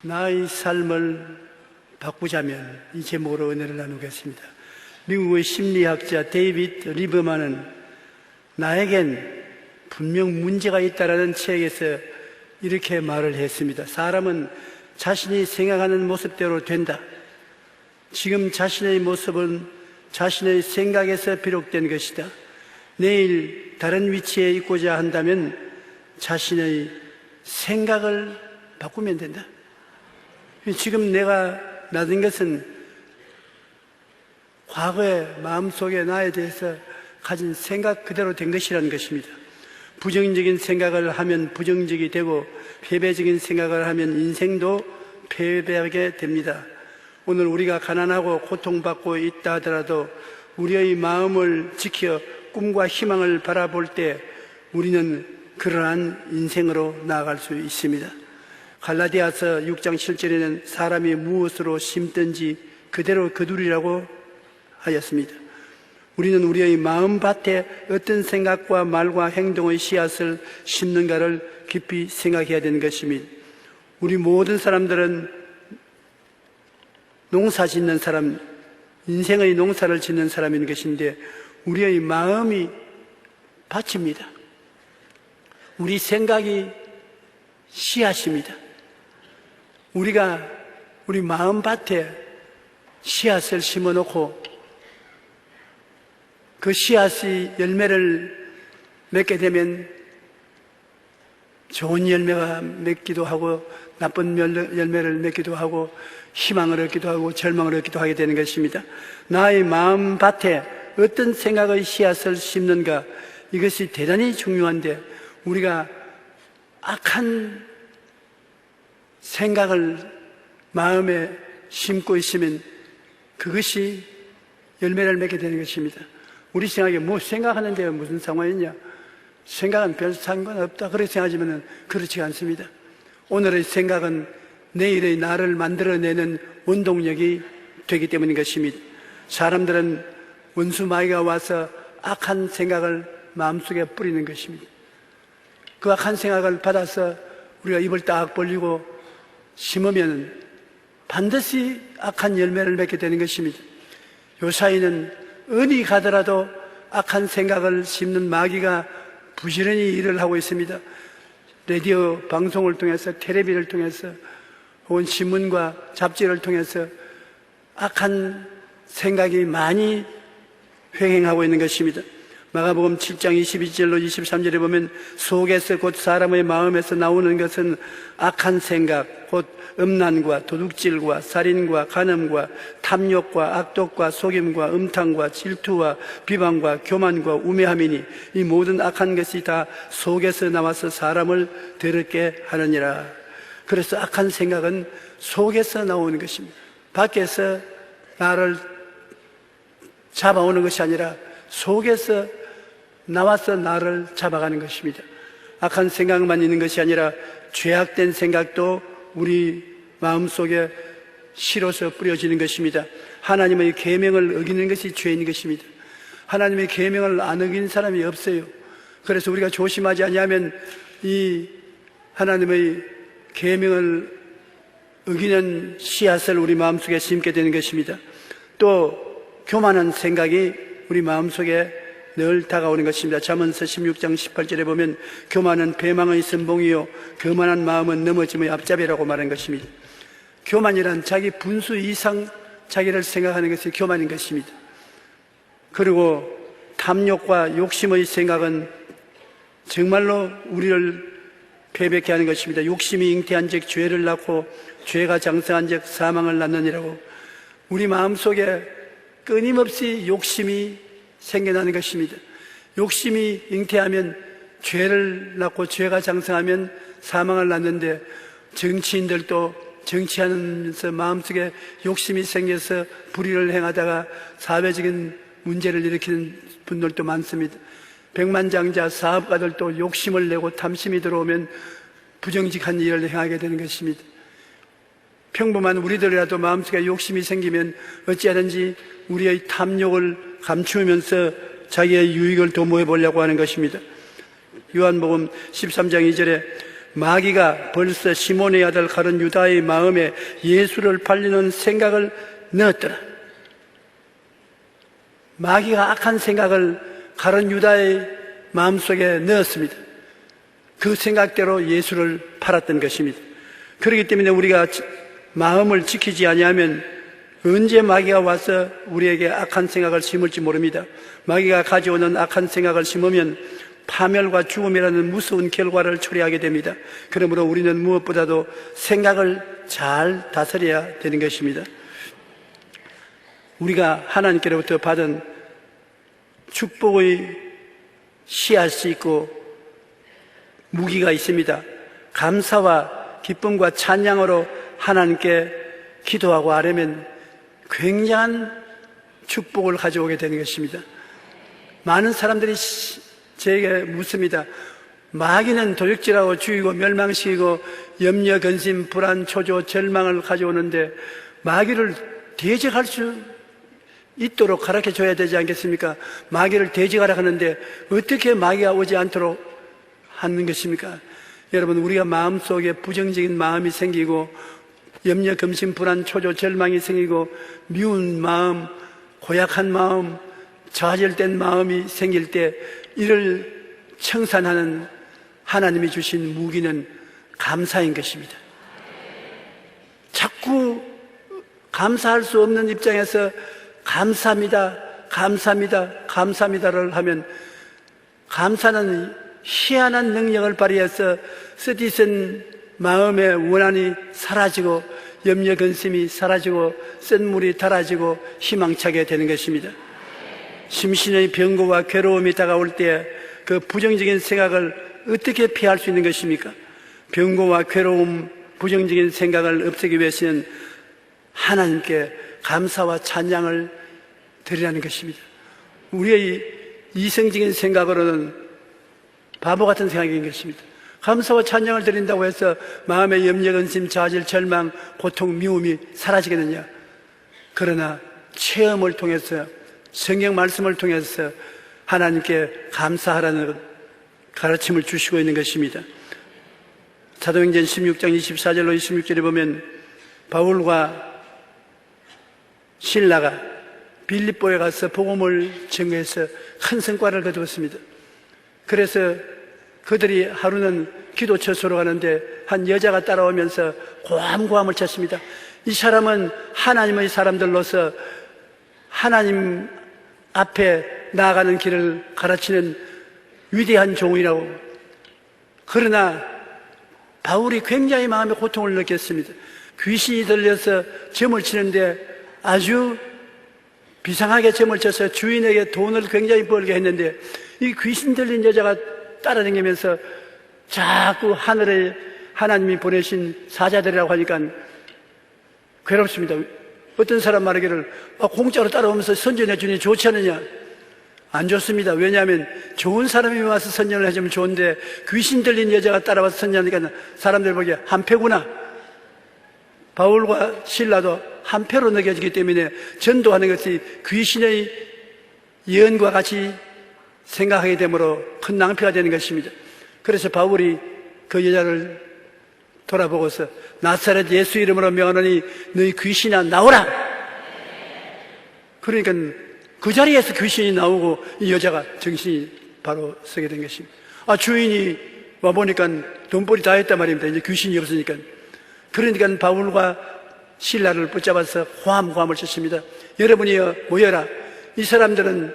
나의 삶을 바꾸자면 이 제목으로 은혜를 나누겠습니다. 미국의 심리학자 데이비드 리버만은 나에겐 분명 문제가 있다라는 책에서 이렇게 말을 했습니다. 사람은 자신이 생각하는 모습대로 된다. 지금 자신의 모습은 자신의 생각에서 비롯된 것이다. 내일 다른 위치에 있고자 한다면 자신의 생각을 바꾸면 된다. 지금 내가 낮은 것은 과거의 마음속에 나에 대해서 가진 생각 그대로 된 것이라는 것입니다. 부정적인 생각을 하면 부정적이 되고 패배적인 생각을 하면 인생도 패배하게 됩니다. 오늘 우리가 가난하고 고통받고 있다 하더라도 우리의 마음을 지켜 꿈과 희망을 바라볼 때 우리는 그러한 인생으로 나아갈 수 있습니다. 갈라디아서 6장 7절에는 사람이 무엇으로 심든지 그대로 거두리라고 하였습니다. 우리는 우리의 마음밭에 어떤 생각과 말과 행동의 씨앗을 심는가를 깊이 생각해야 되는 것입니다. 우리 모든 사람들은 농사 짓는 사람, 인생의 농사를 짓는 사람인 것인데 우리의 마음이 밭입니다. 우리 생각이 씨앗입니다. 우리가 우리 마음밭에 씨앗을 심어놓고 그 씨앗이 열매를 맺게 되면 좋은 열매가 맺기도 하고 나쁜 열매를 맺기도 하고 희망을 얻기도 하고 절망을 얻기도 하게 되는 것입니다. 나의 마음밭에 어떤 생각의 씨앗을 심는가, 이것이 대단히 중요한데 우리가 악한 생각을 마음에 심고 있으면 그것이 열매를 맺게 되는 것입니다. 우리 생각에 뭐 생각하는데 무슨 상관이냐, 생각은 별 상관없다 그렇게 생각하지만 그렇지 않습니다. 오늘의 생각은 내일의 나를 만들어내는 원동력이 되기 때문인 것입니다. 사람들은 원수 마귀가 와서 악한 생각을 마음속에 뿌리는 것입니다. 그 악한 생각을 받아서 우리가 입을 딱 벌리고 심으면 반드시 악한 열매를 맺게 되는 것입니다. 요사이는 어디 가더라도 악한 생각을 심는 마귀가 부지런히 일을 하고 있습니다. 라디오 방송을 통해서, 텔레비를 통해서, 혹은 신문과 잡지를 통해서 악한 생각이 많이 횡행하고 있는 것입니다. 마가복음 7장 22절로 23절에 보면 속에서 곧 사람의 마음에서 나오는 것은 악한 생각, 곧 음란과 도둑질과 살인과 간음과 탐욕과 악독과 속임과 음탕과 질투와 비방과 교만과 우매함이니 이 모든 악한 것이 다 속에서 나와서 사람을 더럽게 하느니라. 그래서 악한 생각은 속에서 나오는 것입니다. 밖에서 나를 잡아오는 것이 아니라 속에서 나와서 나를 잡아가는 것입니다. 악한 생각만 있는 것이 아니라 죄악된 생각도 우리 마음속에 실어서 뿌려지는 것입니다. 하나님의 계명을 어기는 것이 죄인 것입니다. 하나님의 계명을 안 어긴 사람이 없어요. 그래서 우리가 조심하지 아니하면 이 하나님의 계명을 어기는 씨앗을 우리 마음속에 심게 되는 것입니다. 또 교만한 생각이 우리 마음속에 늘 다가오는 것입니다. 잠언서 16장 18절에 보면 교만은 배망의 선봉이요 교만한 마음은 넘어짐의 앞잡이라고 말한 것입니다. 교만이란 자기 분수 이상 자기를 생각하는 것이 교만인 것입니다. 그리고 탐욕과 욕심의 생각은 정말로 우리를 패배케 하는 것입니다. 욕심이 잉태한 즉 죄를 낳고 죄가 장성한 즉 사망을 낳느니라고. 우리 마음속에 끊임없이 욕심이 생겨나는 것입니다. 욕심이 잉태하면 죄를 낳고 죄가 장성하면 사망을 낳는데 정치인들도 정치하면서 마음속에 욕심이 생겨서 불의를 행하다가 사회적인 문제를 일으키는 분들도 많습니다. 백만장자 사업가들도 욕심을 내고 탐심이 들어오면 부정직한 일을 행하게 되는 것입니다. 평범한 우리들이라도 마음속에 욕심이 생기면 어찌하든지 우리의 탐욕을 감추면서 자기의 유익을 도모해 보려고 하는 것입니다. 요한복음 13장 2절에 마귀가 벌써 시몬의 아들 가룟 유다의 마음에 예수를 팔리는 생각을 넣었더라. 마귀가 악한 생각을 가룟 유다의 마음속에 넣었습니다. 그 생각대로 예수를 팔았던 것입니다. 그렇기 때문에 우리가 마음을 지키지 아니하면 언제 마귀가 와서 우리에게 악한 생각을 심을지 모릅니다. 마귀가 가져오는 악한 생각을 심으면 파멸과 죽음이라는 무서운 결과를 초래하게 됩니다. 그러므로 우리는 무엇보다도 생각을 잘 다스려야 되는 것입니다. 우리가 하나님께로부터 받은 축복의 씨앗이 있고 무기가 있습니다. 감사와 기쁨과 찬양으로 하나님께 기도하고 아뢰면 굉장한 축복을 가져오게 되는 것입니다. 많은 사람들이 저에게 묻습니다. 마귀는 도적질하고 죽이고 멸망시키고 염려, 근심, 불안, 초조, 절망을 가져오는데 마귀를 대적할 수 있도록 가르쳐 줘야 되지 않겠습니까? 마귀를 대적하라 하는데 어떻게 마귀가 오지 않도록 하는 것입니까? 여러분, 우리가 마음속에 부정적인 마음이 생기고 염려, 근심, 불안, 초조, 절망이 생기고 미운 마음, 고약한 마음, 좌절된 마음이 생길 때 이를 청산하는 하나님이 주신 무기는 감사인 것입니다. 자꾸 감사할 수 없는 입장에서 감사합니다, 감사합니다, 감사합니다를 하면 감사는 희한한 능력을 발휘해서 쓰디쓴 마음의 원한이 사라지고 염려 근심이 사라지고 쓴 물이 달아지고 희망차게 되는 것입니다. 심신의 병고와 괴로움이 다가올 때 그 부정적인 생각을 어떻게 피할 수 있는 것입니까? 병고와 괴로움, 부정적인 생각을 없애기 위해서는 하나님께 감사와 찬양을 드리라는 것입니다. 우리의 이성적인 생각으로는 바보 같은 생각인 것입니다. 감사와 찬양을 드린다고 해서 마음의 염려, 근심, 좌절, 절망, 고통, 미움이 사라지겠느냐? 그러나 체험을 통해서 성경 말씀을 통해서 하나님께 감사하라는 가르침을 주시고 있는 것입니다. 사도행전 16장 24절로 26절에 보면 바울과 실라가 빌립보에 가서 복음을 전거해서 큰 성과를 거두었습니다. 그래서 그들이 하루는 기도 처소로 가는데 한 여자가 따라오면서 고함고함을 쳤습니다. 이 사람은 하나님의 사람들로서 하나님 앞에 나아가는 길을 가르치는 위대한 종이라고. 그러나 바울이 굉장히 마음의 고통을 느꼈습니다. 귀신이 들려서 점을 치는데 아주 비상하게 점을 쳐서 주인에게 돈을 굉장히 벌게 했는데 이 귀신 들린 여자가 따라다니면서 자꾸 하늘에 하나님이 보내신 사자들이라고 하니까 괴롭습니다. 어떤 사람 말하기를 공짜로 따라오면서 선전해 주니 좋지 않느냐? 안 좋습니다. 왜냐하면 좋은 사람이 와서 선전을 해주면 좋은데 귀신 들린 여자가 따라와서 선전하니까 사람들 보기에 한패구나. 바울과 실라도 한패로 느껴지기 때문에 전도하는 것이 귀신의 예언과 같이 생각하게 되므로 큰 낭패가 되는 것입니다. 그래서 바울이 그 여자를 돌아보고서 나사렛 예수 이름으로 명하노니 너희 귀신아 나오라. 그러니까 그 자리에서 귀신이 나오고 이 여자가 정신이 바로 서게 된 것입니다. 주인이 와보니까 돈벌이 다 했단 말입니다. 이제 귀신이 없으니까. 그러니까 바울과 신라를 붙잡아서 호함호함을 쳤습니다. 여러분이여 모여라. 이 사람들은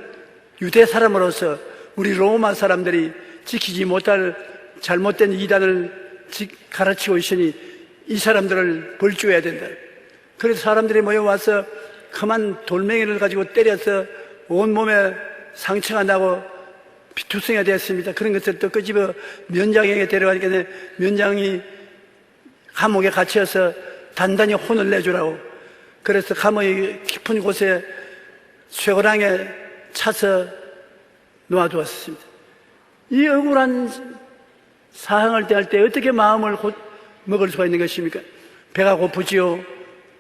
유대 사람으로서 우리 로마 사람들이 지키지 못할 잘못된 이단을 가르치고 있으니 이 사람들을 벌주어야 된다. 그래서 사람들이 모여와서 그만 돌멩이를 가지고 때려서 온몸에 상처가 나고 피투성이가 되었습니다. 그런 것을 또 끄집어 면장에게 데려가니까 면장이 감옥에 갇혀서 단단히 혼을 내주라고. 그래서 감옥의 깊은 곳에 쇠고랑에 차서 놓아두었습니다. 이 억울한 사항을 대할 때 어떻게 마음을 먹을 수가 있는 것입니까? 배가 고프지요.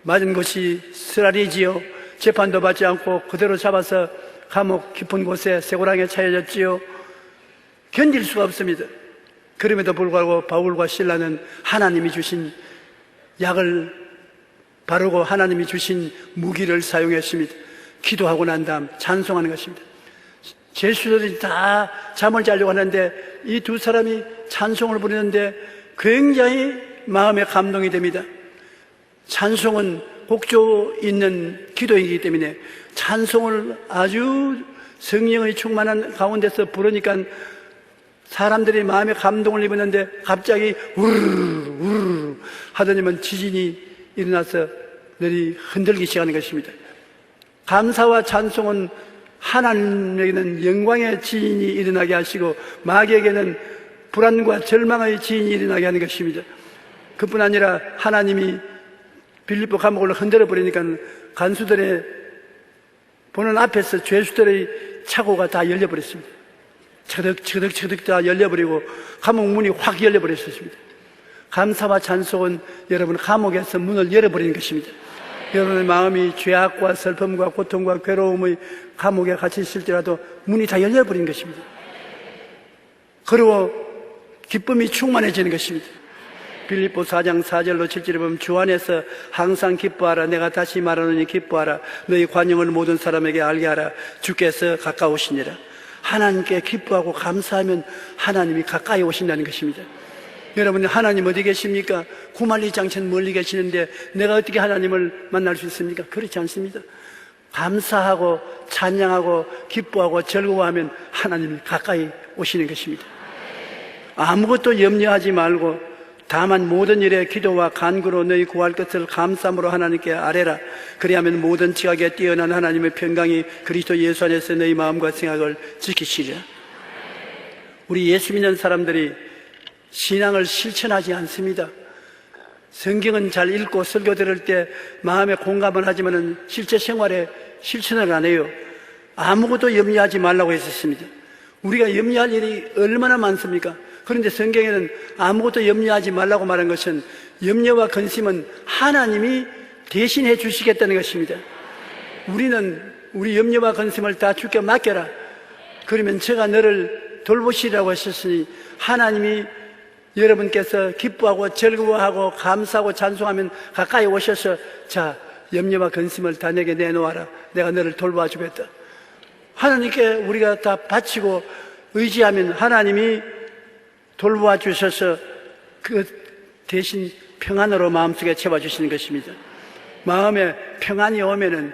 맞은 것이 쓰라리지요. 재판도 받지 않고 그대로 잡아서 감옥 깊은 곳에 쇠고랑에 차여졌지요. 견딜 수가 없습니다. 그럼에도 불구하고 바울과 실라는 하나님이 주신 약을 바르고 하나님이 주신 무기를 사용했습니다. 기도하고 난 다음 찬송하는 것입니다. 제수들이 다 잠을 자려고 하는데 이 두 사람이 찬송을 부르는데 굉장히 마음에 감동이 됩니다. 찬송은 곡조 있는 기도이기 때문에 찬송을 아주 성령의 충만한 가운데서 부르니까 사람들이 마음에 감동을 입었는데 갑자기 우르르 우르르 하더니만 지진이 일어나서 ner이 흔들기 시작하는 것입니다. 감사와 찬송은 하나님에게는 영광의 지진이 일어나게 하시고 마귀에게는 불안과 절망의 지진이 일어나게 하는 것입니다. 그뿐 아니라 하나님이 빌립보 감옥을 흔들어 버리니까 간수들의 보는 앞에서 죄수들의 차고가 다 열려버렸습니다. 처덕처덕 다 열려버리고 감옥 문이 확 열려버렸습니다. 감사와 찬송은 여러분 감옥에서 문을 열어버리는 것입니다. 여러분의 마음이 죄악과 슬픔과 고통과 괴로움의 감옥에 갇혀 있을지라도 문이 다 열려버린 것입니다. 그리고 기쁨이 충만해지는 것입니다. 빌립보 4장 4절로 7절에 보면 주 안에서 항상 기뻐하라. 내가 다시 말하노니 기뻐하라. 너희 관용을 모든 사람에게 알게 하라. 주께서 가까우시니라. 하나님께 기뻐하고 감사하면 하나님이 가까이 오신다는 것입니다. 여러분, 하나님 어디 계십니까? 구만리장천 멀리 계시는데 내가 어떻게 하나님을 만날 수 있습니까? 그렇지 않습니다. 감사하고 찬양하고 기뻐하고 즐거워하면 하나님이 가까이 오시는 것입니다. 아무것도 염려하지 말고 다만 모든 일에 기도와 간구로 너희 구할 것을 감사함으로 하나님께 아뢰라. 그리하면 모든 지각에 뛰어난 하나님의 평강이 그리스도 예수 안에서 너희 마음과 생각을 지키시리라. 우리 예수 믿는 사람들이 신앙을 실천하지 않습니다. 성경은 잘 읽고 설교 들을 때 마음에 공감을 하지만 실제 생활에 실천을 안 해요. 아무것도 염려하지 말라고 했었습니다. 우리가 염려할 일이 얼마나 많습니까? 그런데 성경에는 아무것도 염려하지 말라고 말한 것은 염려와 근심은 하나님이 대신해 주시겠다는 것입니다. 우리는 우리 염려와 근심을 다 주께 맡겨라. 그러면 제가 너를 돌보시라고 하셨으니 하나님이 여러분께서 기뻐하고 즐거워하고 감사하고 찬송하면 가까이 오셔서 자, 염려와 근심을 다 내게 내놓아라. 내가 너를 돌봐 주겠다. 하나님께 우리가 다 바치고 의지하면 하나님이 돌보아 주셔서 그 대신 평안으로 마음속에 채워주시는 것입니다. 마음에 평안이 오면은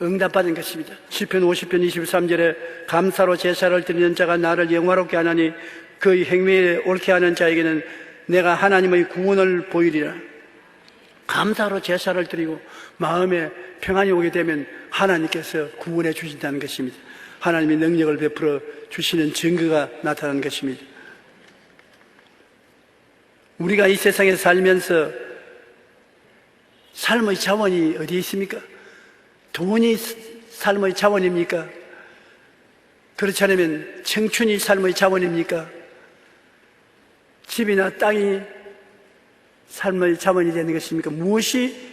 응답받은 것입니다. 시편 50편 23절에 감사로 제사를 드리는 자가 나를 영화롭게 하나니 그의 행위에 옳게 하는 자에게는 내가 하나님의 구원을 보이리라. 감사로 제사를 드리고 마음에 평안이 오게 되면 하나님께서 구원해 주신다는 것입니다. 하나님의 능력을 베풀어 주시는 증거가 나타나는 것입니다. 우리가 이 세상에 살면서 삶의 자원이 어디에 있습니까? 돈이 삶의 자원입니까? 그렇지 않으면 청춘이 삶의 자원입니까? 집이나 땅이 삶의 자원이 되는 것입니까? 무엇이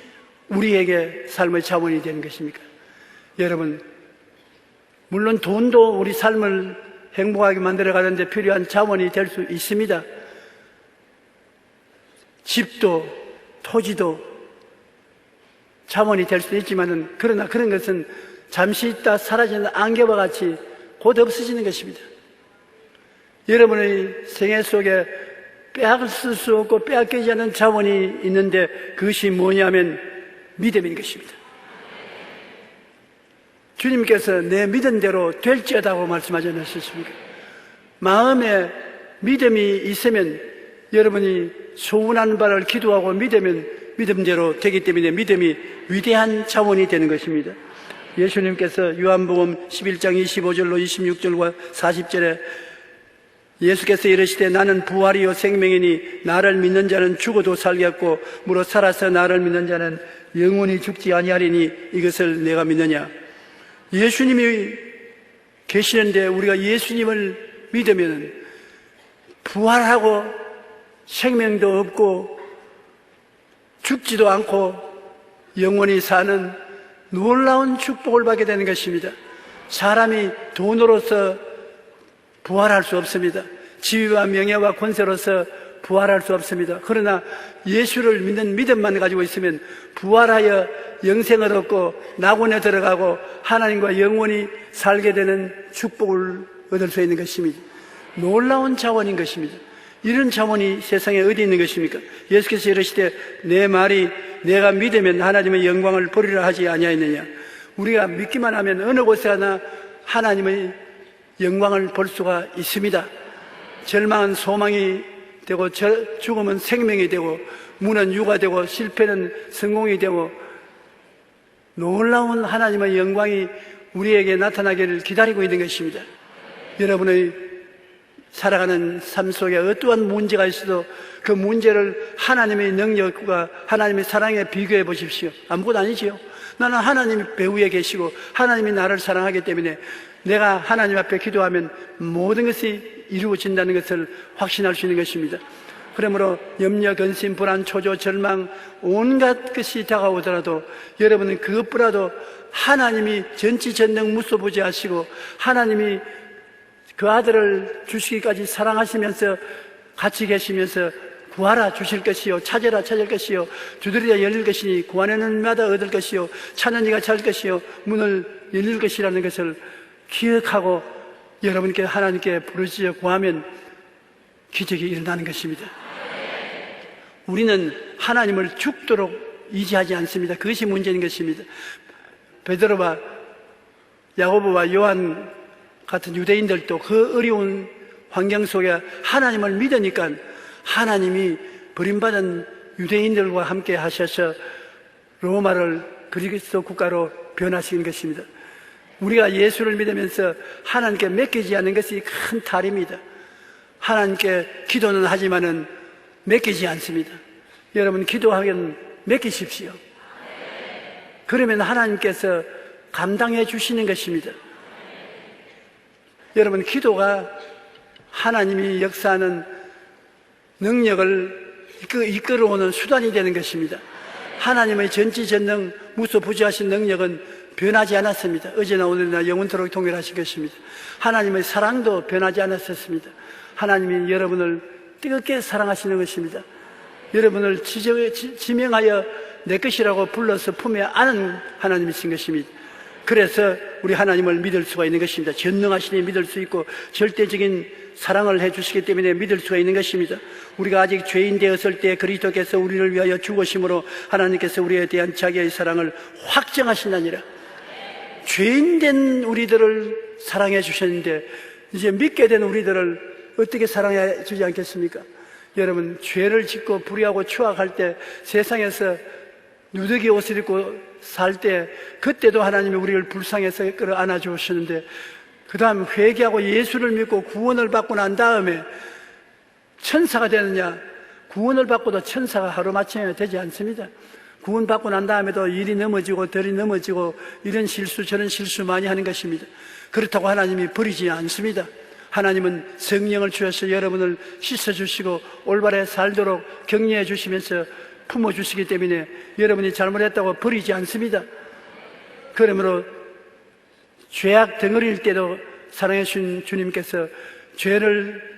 우리에게 삶의 자원이 되는 것입니까? 여러분, 물론 돈도 우리 삶을 행복하게 만들어가는데 필요한 자원이 될 수 있습니다. 집도 토지도 자원이 될 수도 있지만은 그러나 그런 것은 잠시 있다 사라지는 안개와 같이 곧 없어지는 것입니다. 여러분의 생애 속에 빼앗을 수 없고 빼앗기지 않은 자원이 있는데 그것이 뭐냐면 믿음인 것입니다. 주님께서 내 믿은 대로 될지어다고 말씀하지 않으셨습니까? 마음에 믿음이 있으면 여러분이 소원하는 바를 기도하고 믿으면 믿음대로 되기 때문에 믿음이 위대한 자원이 되는 것입니다. 예수님께서 요한복음 11장 25절로 26절과 40절에 예수께서 이르시되 나는 부활이요 생명이니 나를 믿는 자는 죽어도 살겠고 무릇 살아서 나를 믿는 자는 영원히 죽지 아니하리니 이것을 내가 믿느냐. 예수님이 계시는데 우리가 예수님을 믿으면 부활하고 생명도 없고 죽지도 않고 영원히 사는 놀라운 축복을 받게 되는 것입니다. 사람이 돈으로서 부활할 수 없습니다. 지위와 명예와 권세로서 부활할 수 없습니다. 그러나 예수를 믿는 믿음만 가지고 있으면 부활하여 영생을 얻고 낙원에 들어가고 하나님과 영원히 살게 되는 축복을 얻을 수 있는 것입니다. 놀라운 자원인 것입니다. 이런 자원이 세상에 어디 있는 것입니까? 예수께서 이르시되 내 말이 내가 믿으면 하나님의 영광을 보리라 하지 아니하였느냐. 우리가 믿기만 하면 어느 곳에 하나 하나님의 영광을 볼 수가 있습니다. 절망은 소망이 되고 죽음은 생명이 되고 무는 유가 되고 실패는 성공이 되고 놀라운 하나님의 영광이 우리에게 나타나기를 기다리고 있는 것입니다. 여러분의 살아가는 삶 속에 어떠한 문제가 있어도 그 문제를 하나님의 능력과 하나님의 사랑에 비교해 보십시오. 아무것도 아니지요. 나는 하나님이 배후에 계시고 하나님이 나를 사랑하기 때문에 내가 하나님 앞에 기도하면 모든 것이 이루어진다는 것을 확신할 수 있는 것입니다. 그러므로 염려, 근심, 불안, 초조, 절망 온갖 것이 다가오더라도 여러분은 그것보다도 하나님이 전지전능 무소부지하시고 하나님이 그 아들을 주시기까지 사랑하시면서 같이 계시면서 구하라 주실 것이요 찾으라 찾을 것이요 두드리라 열릴 것이니 구하는 마다 얻을 것이요 찾는 이가 찾을 것이요 문을 열릴 것이라는 것을 기억하고 여러분께 하나님께 부르짖어 구하면 기적이 일어나는 것입니다. 우리는 하나님을 죽도록 의지하지 않습니다. 그것이 문제인 것입니다. 베드로와 야고보와 요한 같은 유대인들도 그 어려운 환경 속에 하나님을 믿으니까 하나님이 버림받은 유대인들과 함께 하셔서 로마를 그리스도 국가로 변화시킨 것입니다. 우리가 예수를 믿으면서 하나님께 맡기지 않는 것이 큰 탈입니다. 하나님께 기도는 하지만은 맡기지 않습니다. 여러분 기도하면 맡기십시오. 그러면 하나님께서 감당해 주시는 것입니다. 여러분 기도가 하나님이 역사하는 능력을 이끌어오는 수단이 되는 것입니다. 하나님의 전지전능 무소부지하신 능력은 변하지 않았습니다. 어제나 오늘이나 영원토록 동일하신 것입니다. 하나님의 사랑도 변하지 않았었습니다. 하나님이 여러분을 뜨겁게 사랑하시는 것입니다. 여러분을 지명하여 내 것이라고 불러서 품에 안은 하나님이신 것입니다. 그래서 우리 하나님을 믿을 수가 있는 것입니다. 전능하시니 믿을 수 있고 절대적인 사랑을 해주시기 때문에 믿을 수가 있는 것입니다. 우리가 아직 죄인 되었을 때 그리스도께서 우리를 위하여 죽으심으로 하나님께서 우리에 대한 자기의 사랑을 확정하신다니라. 죄인 된 우리들을 사랑해 주셨는데 이제 믿게 된 우리들을 어떻게 사랑해 주지 않겠습니까? 여러분 죄를 짓고 불의하고 추악할 때 세상에서 누더기 옷을 입고 살 때 그때도 하나님이 우리를 불쌍해서 끌어안아 주셨는데 그 다음 회개하고 예수를 믿고 구원을 받고 난 다음에 천사가 되느냐? 구원을 받고도 천사가 하루마침에 되지 않습니다. 구원받고 난 다음에도 일이 넘어지고 덜이 넘어지고 이런 실수 저런 실수 많이 하는 것입니다. 그렇다고 하나님이 버리지 않습니다. 하나님은 성령을 주셔서 여러분을 씻어주시고 올바르게 살도록 격려해 주시면서 품어주시기 때문에 여러분이 잘못했다고 버리지 않습니다. 그러므로 죄악 덩어리일 때도 사랑해 주신 주님께서 죄를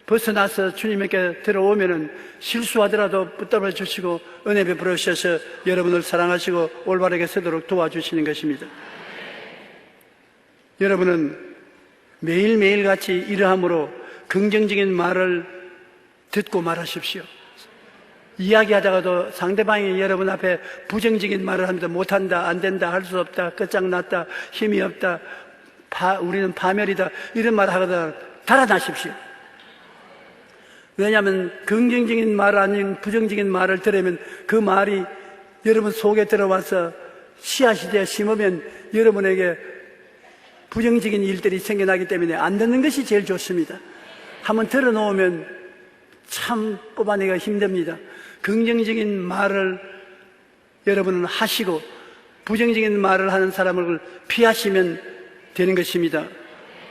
벗어나서 주님에게 들어오면은 실수하더라도 붙들어 주시고 은혜 베풀어 주셔서 여러분을 사랑하시고 올바르게 서도록 도와주시는 것입니다. 여러분은 매일매일 같이 이러함으로 긍정적인 말을 듣고 말하십시오. 이야기하다가도 상대방이 여러분 앞에 부정적인 말을 합니다. 못한다, 안 된다, 할 수 없다, 끝장났다, 힘이 없다, 우리는 파멸이다 이런 말 하거나 달아나십시오. 왜냐하면 긍정적인 말 아닌 부정적인 말을 들으면 그 말이 여러분 속에 들어와서 씨앗이 되어 심으면 여러분에게 부정적인 일들이 생겨나기 때문에 안 듣는 것이 제일 좋습니다. 한번 들어놓으면 참 뽑아내기가 힘듭니다. 긍정적인 말을 여러분은 하시고 부정적인 말을 하는 사람을 피하시면 되는 것입니다.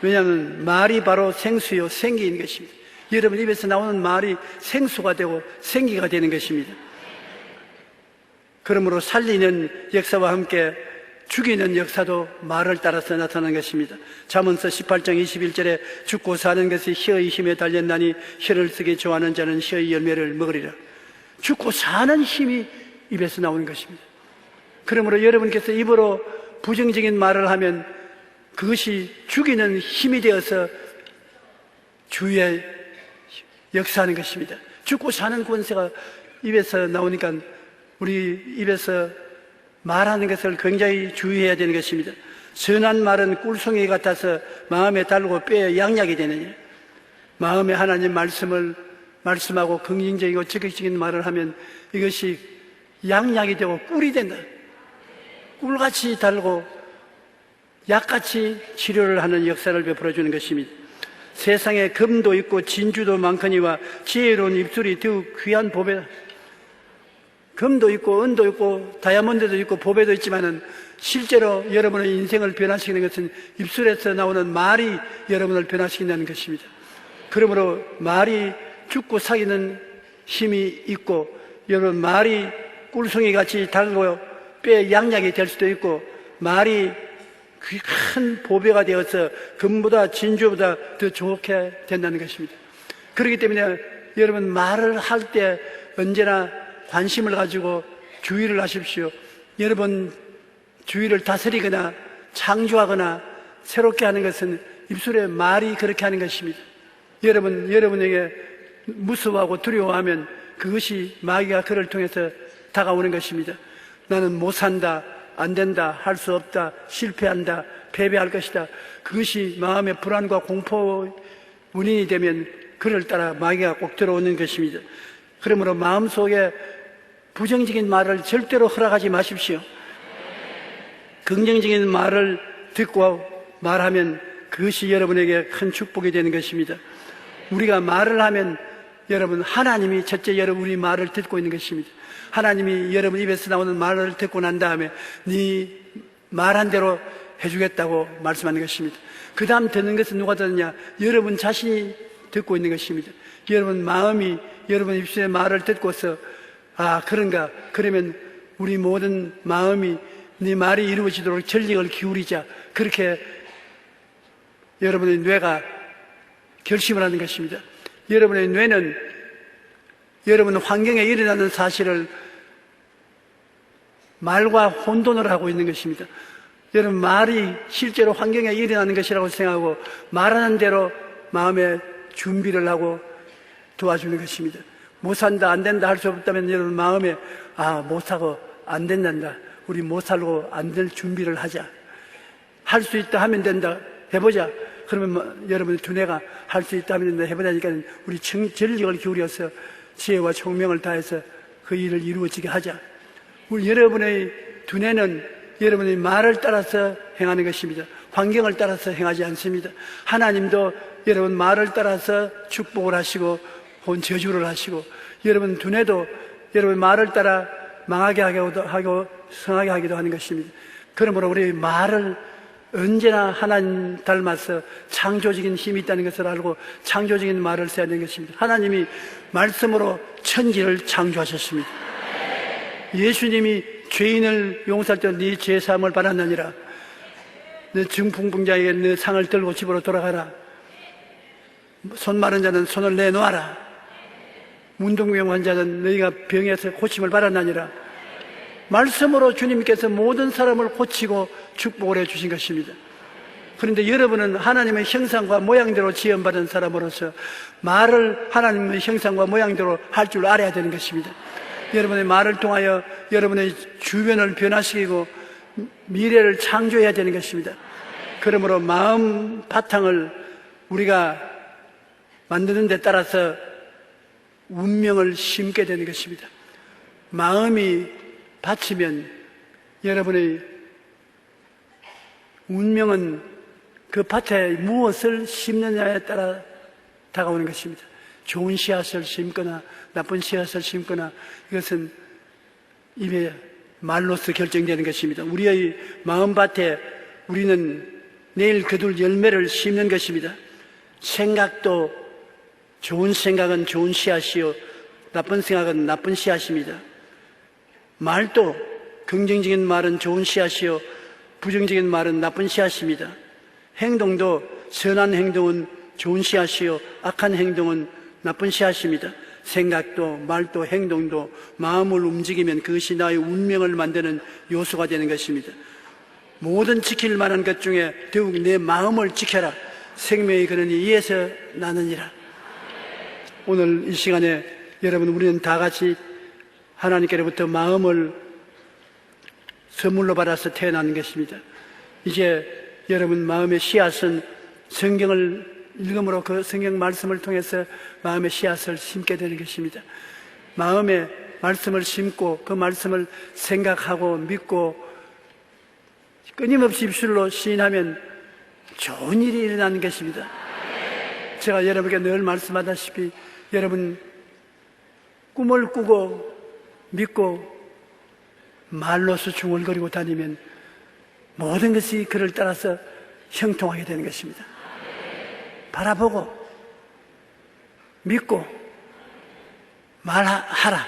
왜냐하면 말이 바로 생수요 생기인 것입니다. 여러분 입에서 나오는 말이 생수가 되고 생기가 되는 것입니다. 그러므로 살리는 역사와 함께 죽이는 역사도 말을 따라서 나타나는 것입니다. 잠언서 18장 21절에 죽고 사는 것이 혀의 힘에 달렸나니 혀를 쓰기 좋아하는 자는 혀의 열매를 먹으리라. 죽고 사는 힘이 입에서 나오는 것입니다. 그러므로 여러분께서 입으로 부정적인 말을 하면 그것이 죽이는 힘이 되어서 주위에 역사하는 것입니다. 죽고 사는 권세가 입에서 나오니까 우리 입에서 말하는 것을 굉장히 주의해야 되는 것입니다. 선한 말은 꿀송이 같아서 마음에 달고 뼈에 양약이 되느냐. 마음에 하나님 말씀하고 긍정적이고 적극적인 말을 하면 이것이 양약이 되고 꿀이 된다. 꿀같이 달고 약같이 치료를 하는 역사를 베풀어 주는 것입니다. 세상에 금도 있고 진주도 많거니와 지혜로운 입술이 더욱 귀한 보배다. 금도 있고 은도 있고 다이아몬드도 있고 보배도 있지만은 실제로 여러분의 인생을 변화시키는 것은 입술에서 나오는 말이 여러분을 변화시킨다는 것입니다. 그러므로 말이 죽고 사기는 힘이 있고 여러분 말이 꿀송이 같이 달고 뼈에 양약이 될 수도 있고 말이 큰 보배가 되어서 금보다 진주보다 더 좋게 된다는 것입니다. 그렇기 때문에 여러분 말을 할 때 언제나 관심을 가지고 주의를 하십시오. 여러분 주의를 다스리거나 창조하거나 새롭게 하는 것은 입술의 말이 그렇게 하는 것입니다. 여러분에게 무서워하고 두려워하면 그것이 마귀가 그를 통해서 다가오는 것입니다. 나는 못 산다, 안 된다, 할 수 없다, 실패한다, 패배할 것이다. 그것이 마음의 불안과 공포 원인이 되면 그를 따라 마귀가 꼭 들어오는 것입니다. 그러므로 마음속에 부정적인 말을 절대로 허락하지 마십시오. 긍정적인 말을 듣고 말하면 그것이 여러분에게 큰 축복이 되는 것입니다. 우리가 말을 하면 여러분 하나님이 첫째 여러분 우리 말을 듣고 있는 것입니다. 하나님이 여러분 입에서 나오는 말을 듣고 난 다음에 네 말한 대로 해주겠다고 말씀하는 것입니다. 그 다음 듣는 것은 누가 듣느냐? 여러분 자신이 듣고 있는 것입니다. 여러분 마음이 여러분 입술의 말을 듣고서 아 그런가? 그러면 우리 모든 마음이 네 말이 이루어지도록 전력을 기울이자. 그렇게 여러분의 뇌가 결심을 하는 것입니다. 여러분의 뇌는 여러분 환경에 일어나는 사실을 말과 혼돈을 하고 있는 것입니다. 여러분 말이 실제로 환경에 일어나는 것이라고 생각하고 말하는 대로 마음에 준비를 하고 도와주는 것입니다. 못 산다, 안 된다 할 수 없다면 여러분 마음에 못 사고 안 된단다. 우리 못 살고 안 될 준비를 하자. 할 수 있다 하면 된다. 해보자. 그러면 여러분의 두뇌가 할 수 있다 하면 된다. 해보자니까 우리 전력을 기울여서 지혜와 총명을 다해서 그 일을 이루어지게 하자. 우리 여러분의 두뇌는 여러분의 말을 따라서 행하는 것입니다. 환경을 따라서 행하지 않습니다. 하나님도 여러분 말을 따라서 축복을 하시고 혹은 저주를 하시고 여러분 두뇌도 여러분 말을 따라 망하게 하고 성하게 하기도 하는 것입니다. 그러므로 우리 말을 언제나 하나님 닮아서 창조적인 힘이 있다는 것을 알고 창조적인 말을 써야 되는 것입니다. 하나님이 말씀으로 천지를 창조하셨습니다. 예수님이 죄인을 용서할 때 네 죄 사함을 받았느니라. 너 증풍병자에게 너 상을 들고 집으로 돌아가라. 손 마른 자는 손을 내놓아라. 문둥병 환자는 너희가 병에서 고침을 받았느니라. 말씀으로 주님께서 모든 사람을 고치고 축복을 해주신 것입니다. 그런데 여러분은 하나님의 형상과 모양대로 지음받은 사람으로서 말을 하나님의 형상과 모양대로 할 줄 알아야 되는 것입니다. 여러분의 말을 통하여 여러분의 주변을 변화시키고 미래를 창조해야 되는 것입니다. 그러므로 마음 바탕을 우리가 만드는 데 따라서 운명을 심게 되는 것입니다. 마음이 바치면 여러분의 운명은 그 밭에 무엇을 심느냐에 따라 다가오는 것입니다. 좋은 씨앗을 심거나 나쁜 씨앗을 심거나 이것은 입의 말로서 결정되는 것입니다. 우리의 마음밭에 우리는 내일 거둘 열매를 심는 것입니다. 생각도 좋은 생각은 좋은 씨앗이요 나쁜 생각은 나쁜 씨앗입니다. 말도 긍정적인 말은 좋은 씨앗이요 부정적인 말은 나쁜 씨앗입니다. 행동도 선한 행동은 좋은 씨앗이요 악한 행동은 나쁜 씨앗입니다. 생각도 말도 행동도 마음을 움직이면 그것이 나의 운명을 만드는 요소가 되는 것입니다. 모든 지킬 만한 것 중에 더욱 내 마음을 지켜라. 생명의 근원이 이에서 나느니라. 오늘 이 시간에 여러분, 우리는 다 같이 하나님께로부터 마음을 선물로 받아서 태어나는 것입니다. 이제 여러분 마음의 씨앗은 성경을 읽음으로 그 성경 말씀을 통해서 마음의 씨앗을 심게 되는 것입니다. 마음에 말씀을 심고 그 말씀을 생각하고 믿고 끊임없이 입술로 시인하면 좋은 일이 일어나는 것입니다. 제가 여러분께 늘 말씀하다시피 여러분 꿈을 꾸고 믿고 말로서 중얼거리고 다니면 모든 것이 그를 따라서 형통하게 되는 것입니다. 바라보고 믿고 말하라.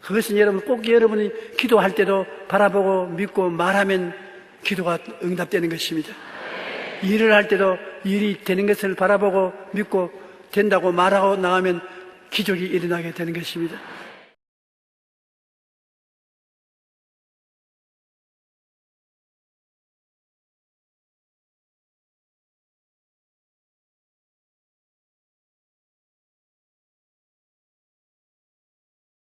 그것은 여러분 꼭 여러분이 기도할 때도 바라보고 믿고 말하면 기도가 응답되는 것입니다. 일을 할 때도 일이 되는 것을 바라보고 믿고 된다고 말하고 나가면 기적이 일어나게 되는 것입니다.